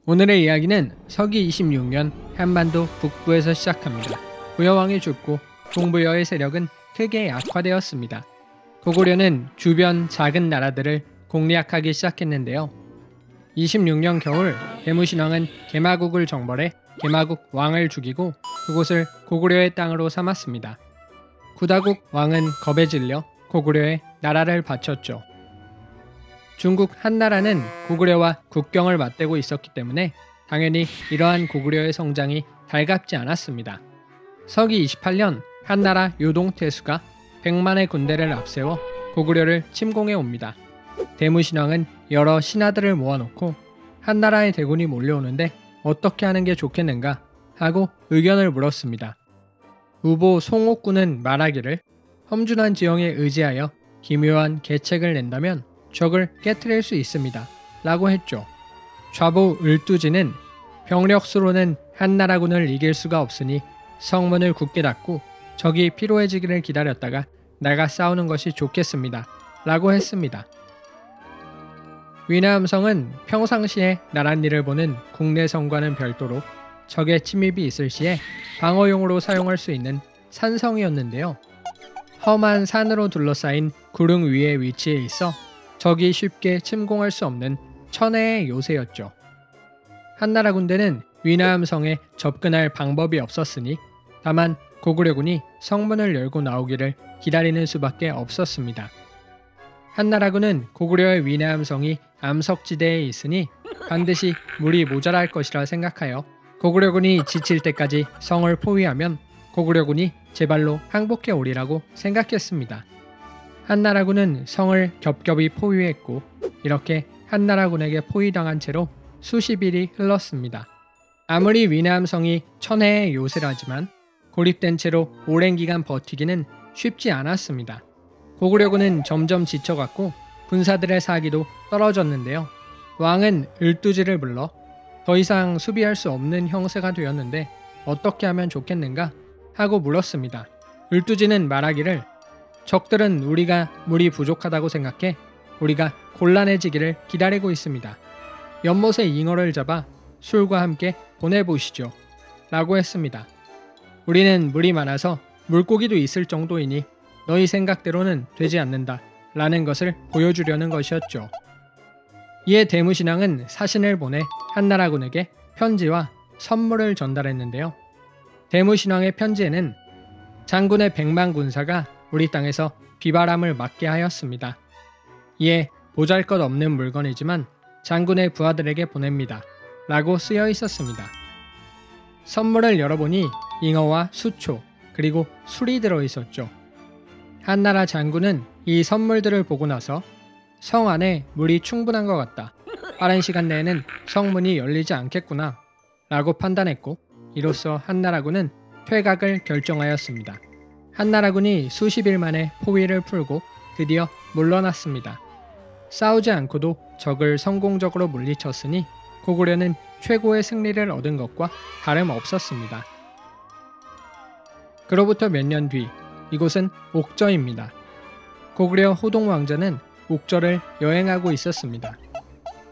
오늘의 이야기는 서기 26년 한반도 북부에서 시작합니다. 부여왕이 죽고 동부여의 세력은 크게 약화되었습니다. 고구려는 주변 작은 나라들을 공략하기 시작했는데요. 26년 겨울 대무신왕은 개마국을 정벌해 개마국 왕을 죽이고 그곳을 고구려의 땅으로 삼았습니다. 구다국 왕은 겁에 질려 고구려에 나라를 바쳤죠. 중국 한나라는 고구려와 국경을 맞대고 있었기 때문에 당연히 이러한 고구려의 성장이 달갑지 않았습니다. 서기 28년 한나라 요동태수가 100만의 군대를 앞세워 고구려를 침공해 옵니다. 대무신왕은 여러 신하들을 모아놓고 한나라의 대군이 몰려오는데 어떻게 하는 게 좋겠는가 하고 의견을 물었습니다. 후보 송옥군은 말하기를 험준한 지형에 의지하여 기묘한 계책을 낸다면 적을 깨트릴 수 있습니다. 라고 했죠. 좌보 을두지는 병력수로는 한나라군을 이길 수가 없으니 성문을 굳게 닫고 적이 피로해지기를 기다렸다가 나가 싸우는 것이 좋겠습니다. 라고 했습니다. 위나암성은 평상시에 나랏일을 보는 국내성과는 별도로 적의 침입이 있을 시에 방어용으로 사용할 수 있는 산성이었는데요. 험한 산으로 둘러싸인 구릉 위에 위치해 있어 적이 쉽게 침공할 수 없는 천혜의 요새였죠. 한나라 군대는 위나암성에 접근할 방법이 없었으니 다만 고구려군이 성문을 열고 나오기를 기다리는 수밖에 없었습니다. 한나라군은 고구려의 위나암성이 암석지대에 있으니 반드시 물이 모자랄 것이라 생각하여 고구려군이 지칠 때까지 성을 포위하면 고구려군이 제발로 항복해 오리라고 생각했습니다. 한나라군은 성을 겹겹이 포위했고 이렇게 한나라군에게 포위당한 채로 수십일이 흘렀습니다. 아무리 위나암성이 천혜의 요새라지만 고립된 채로 오랜 기간 버티기는 쉽지 않았습니다. 고구려군은 점점 지쳐갔고 군사들의 사기도 떨어졌는데요. 왕은 을두지를 불러 더 이상 수비할 수 없는 형세가 되었는데 어떻게 하면 좋겠는가 하고 물었습니다. 을두지는 말하기를 적들은 우리가 물이 부족하다고 생각해 우리가 곤란해지기를 기다리고 있습니다. 연못에 잉어를 잡아 술과 함께 보내보시죠. 라고 했습니다. 우리는 물이 많아서 물고기도 있을 정도이니 너희 생각대로는 되지 않는다. 라는 것을 보여주려는 것이었죠. 이에 대무신왕은 사신을 보내 한나라군에게 편지와 선물을 전달했는데요. 대무신왕의 편지에는 장군의 100만 군사가 우리 땅에서 비바람을 맞게 하였습니다. 이에 보잘것없는 물건이지만 장군의 부하들에게 보냅니다. 라고 쓰여 있었습니다. 선물을 열어보니 잉어와 수초 그리고 술이 들어있었죠. 한나라 장군은 이 선물들을 보고 나서 성 안에 물이 충분한 것 같다. 빠른 시간 내에는 성문이 열리지 않겠구나. 라고 판단했고 이로써 한나라군은 퇴각을 결정하였습니다. 한나라군이 수십일 만에 포위를 풀고 드디어 물러났습니다. 싸우지 않고도 적을 성공적으로 물리쳤으니 고구려는 최고의 승리를 얻은 것과 다름없었습니다. 그로부터 몇 년 뒤 이곳은 옥저입니다. 고구려 호동 왕자는 옥저를 여행하고 있었습니다.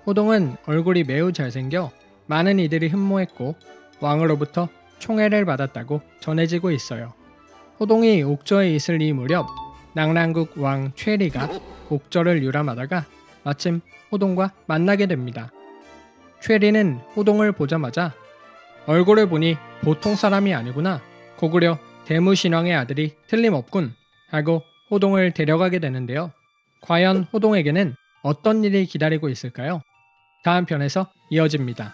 호동은 얼굴이 매우 잘생겨 많은 이들이 흠모했고 왕으로부터 총애를 받았다고 전해지고 있어요. 호동이 옥저에 있을 이 무렵 낙랑국 왕 최리가 옥저를 유람하다가 마침 호동과 만나게 됩니다. 최리는 호동을 보자마자 얼굴을 보니 보통 사람이 아니구나. 고구려 대무신왕의 아들이 틀림없군 하고 호동을 데려가게 되는데요. 과연 호동에게는 어떤 일이 기다리고 있을까요? 다음 편에서 이어집니다.